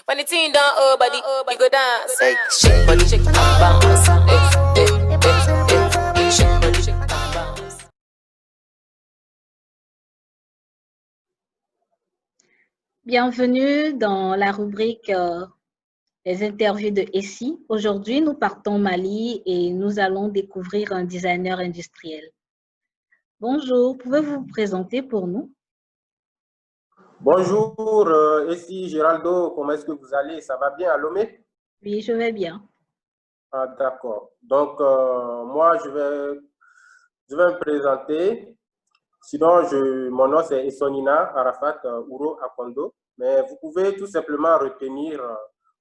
When the team down her body, you go dance. Hey, shake body, shake and bounce. Hey, shake body, shake and bounce. Bienvenue dans la rubrique les interviews de Essie. Aujourd'hui, nous partons au Mali et nous allons découvrir un designer industriel. Bonjour, pouvez-vous vous présenter pour nous? Bonjour, Essie Géraldo, comment est-ce que vous allez? Ça va bien à Lomé? Oui, je vais bien. Ah, d'accord. Donc, moi, je vais me présenter. Sinon, mon nom, c'est Essonina Arafat Ouro Akondo. Mais vous pouvez tout simplement retenir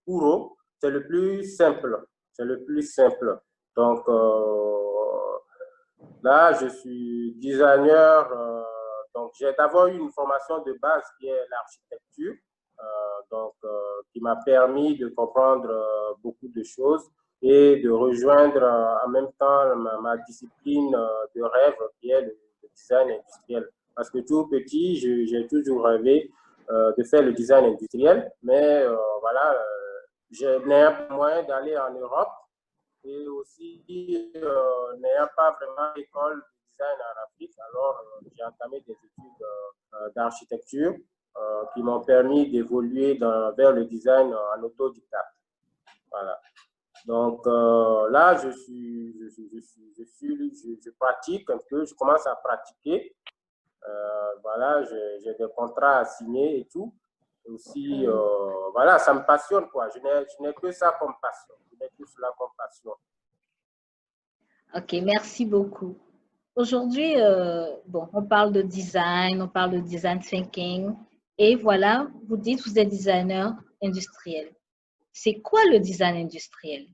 Ouro. C'est le plus simple. C'est le plus simple. Donc, là, je suis designer. Donc, j'ai d'abord eu une formation de base qui est l'architecture. Qui m'a permis de comprendre beaucoup de choses et de rejoindre en même temps ma discipline de rêve qui est le design industriel. Parce que tout petit, j'ai toujours rêvé de faire le design industriel, mais voilà, je n'ai pas moyen d'aller en Europe et aussi n'ayant pas vraiment d'école de design en Afrique, alors j'ai entamé des études d'architecture qui m'ont permis d'évoluer vers le design en autodidacte. Voilà. Donc là, je pratique un peu, je commence à pratiquer. Voilà, j'ai des contrats à signer et tout. Et aussi, voilà, ça me passionne, quoi. Je n'ai que ça comme passion. Je n'ai que cela comme passion. Ok, merci beaucoup. Aujourd'hui, bon, on parle de design, on parle de design thinking. Et voilà, vous dites que vous êtes designer industriel. C'est quoi le design industriel?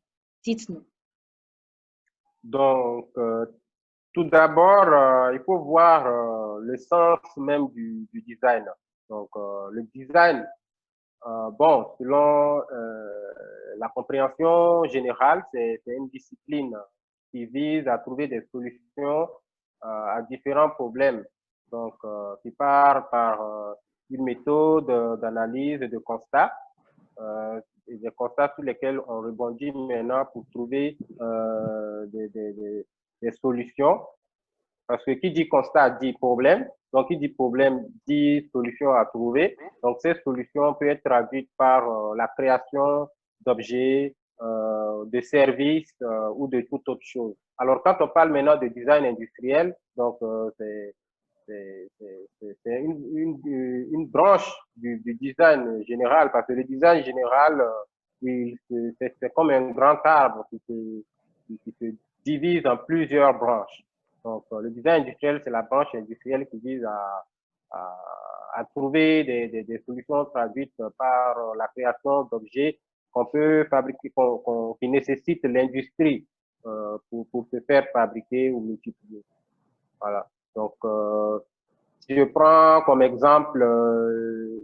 Dites-nous. Donc, tout d'abord, il faut voir le sens même du design. Donc, le design, bon, selon la compréhension générale, c'est une discipline qui vise à trouver des solutions à différents problèmes. Donc, qui part par une méthode d'analyse et de constat, et des constats sur lesquels on rebondit maintenant pour trouver des solutions. Parce que qui dit constat dit problème. Donc, qui dit problème dit solution à trouver. Donc, ces solutions peuvent être traduites par la création d'objets, de services ou de toute autre chose. Alors, quand on parle maintenant de design industriel, donc c'est une branche du design général, parce que le design général, c'est comme un grand arbre qui se divise en plusieurs branches. Donc, le design industriel, c'est la branche industrielle qui vise à trouver des solutions traduites par la création d'objets qu'on peut fabriquer, qui nécessitent l'industrie pour se faire fabriquer ou multiplier. Voilà. Donc, si je prends comme exemple le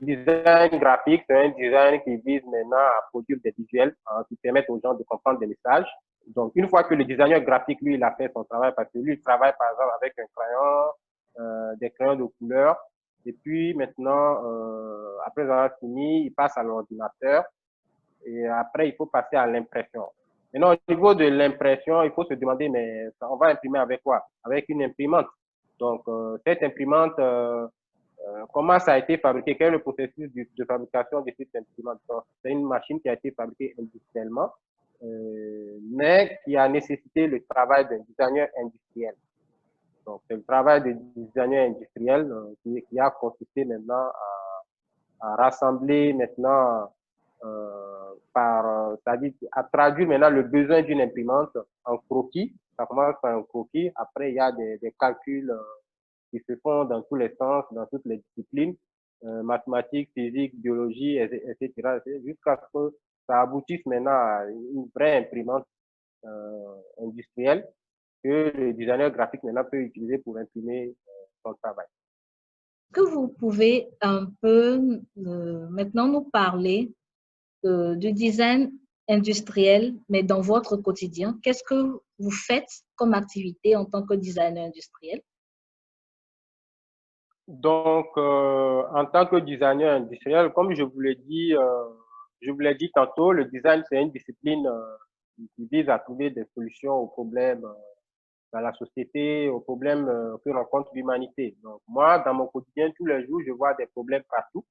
design graphique, c'est un design qui vise maintenant à produire des visuels qui permettent aux gens de comprendre des messages. Donc, une fois que le designer graphique, lui, il a fait son travail, parce que lui, il travaille par exemple avec un crayon, des crayons de couleur, et puis maintenant, après avoir fini, il passe à l'ordinateur, et après, il faut passer à l'impression. Maintenant, au niveau de l'impression, il faut se demander, mais on va imprimer avec quoi? Avec une imprimante. Donc, cette imprimante, comment ça a été fabriqué? Quel est le processus de fabrication de cette imprimante? C'est une machine qui a été fabriquée industriellement, mais qui a nécessité le travail d'un designer industriel. Donc, c'est le travail du designer industriel qui a consisté maintenant à rassembler maintenant c'est-à-dire à traduire maintenant le besoin d'une imprimante en croquis. Ça commence par un croquis. Après, il y a des calculs qui se font dans tous les sens, dans toutes les disciplines, mathématiques, physique, biologie, etc., jusqu'à ce que ça aboutisse maintenant à une vraie imprimante industrielle que le designer graphique maintenant peut utiliser pour imprimer son travail. Est-ce que vous pouvez un peu maintenant nous parler du design industriel, mais dans votre quotidien? Qu'est-ce que vous faites comme activité en tant que designer industriel? Donc, en tant que designer industriel, comme je vous l'ai dit tantôt, le design, c'est une discipline qui vise à trouver des solutions aux problèmes dans la société, aux problèmes que rencontre l'humanité. Donc, moi, dans mon quotidien, tous les jours, je vois des problèmes partout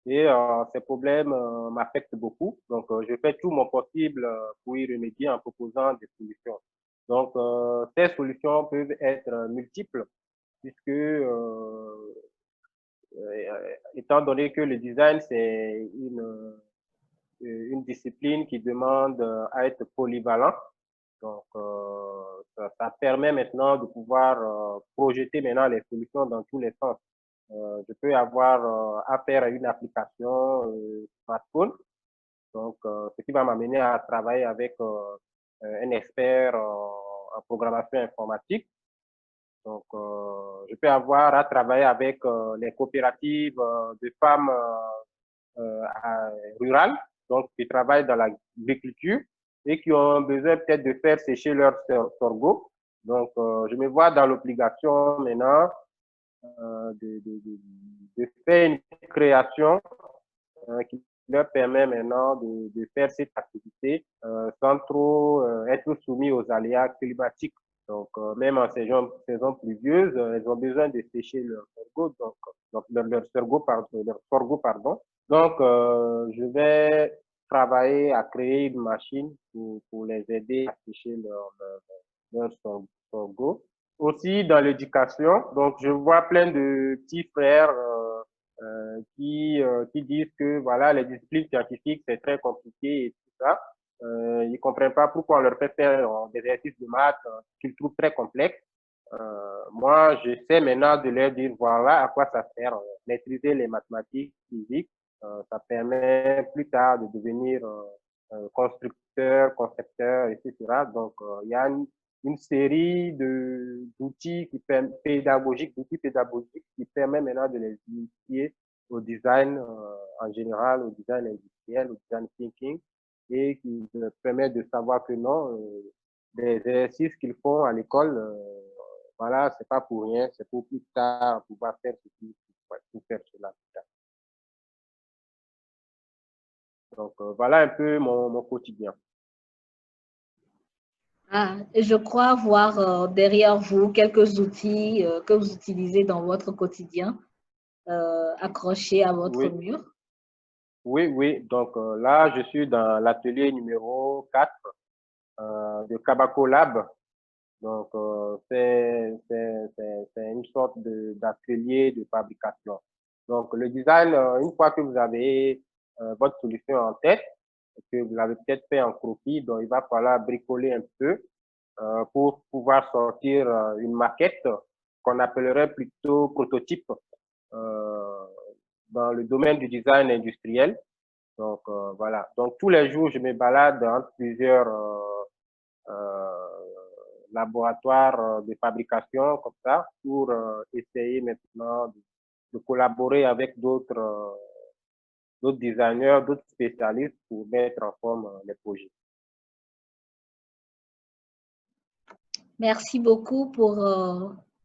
et ces problèmes m'affectent beaucoup. Donc, je fais tout mon possible pour y remédier en proposant des solutions. Donc, ces solutions peuvent être multiples puisque étant donné que le design, c'est une discipline qui demande à être polyvalent. Donc, ça permet maintenant de pouvoir projeter maintenant les solutions dans tous les sens. Je peux avoir affaire à une application smartphone, donc ce qui va m'amener à travailler avec un expert en programmation informatique. Donc, je peux avoir à travailler avec les coopératives de femmes rurales, donc qui travaillent dans l'agriculture et qui ont besoin peut-être de faire sécher leur sorgho. Donc, je me vois dans l'obligation maintenant de faire une création qui leur permet maintenant de faire cette activité sans trop être soumis aux aléas climatiques. Donc, même en saison pluvieuse, elles ont besoin de sécher leur sorgho, donc leur sorgho, pardon. Donc, je vais travailler à créer une machine pour les aider à sécher leur sorgho. Aussi, dans l'éducation, donc je vois plein de petits frères qui disent que voilà, les disciplines scientifiques, c'est très compliqué et tout ça. Ils ne comprennent pas pourquoi on leur fait faire des exercices de maths qu'ils trouvent très complexes. Moi, j'essaie maintenant de leur dire voilà à quoi ça sert. Maîtriser les mathématiques, physiques, ça permet plus tard de devenir constructeur, concepteur, etc. Donc, il y a une série d'outils pédagogiques qui permettent maintenant de les initier au design en général, au design industriel, au design thinking, et qui permet de savoir que non, les exercices qu'ils font à l'école, voilà, c'est pas pour rien, c'est pour plus tard pouvoir faire ceci, pour faire cela plus tard. Donc, voilà un peu mon quotidien. Ah, et je crois voir derrière vous quelques outils que vous utilisez dans votre quotidien, accrochés à votre Oui, mur. oui. Donc, là, je suis dans l'atelier numéro 4 de Kabako Lab. Donc, c'est une sorte d'atelier de fabrication. Donc, le design, une fois que vous avez votre solution en tête, que vous l'avez peut-être fait en croquis, donc il va falloir bricoler un peu pour pouvoir sortir une maquette qu'on appellerait plutôt prototype euh, dans le domaine du design industriel. Donc, voilà. Donc, tous les jours, je me balade entre plusieurs laboratoires de fabrication comme ça pour essayer maintenant de collaborer avec d'autres designers, d'autres spécialistes pour mettre en forme les projets. Merci beaucoup pour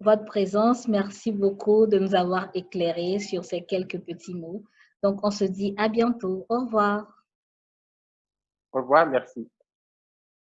votre présence. Merci beaucoup de nous avoir éclairés sur ces quelques petits mots. Donc, on se dit à bientôt. Au revoir. Au revoir, merci.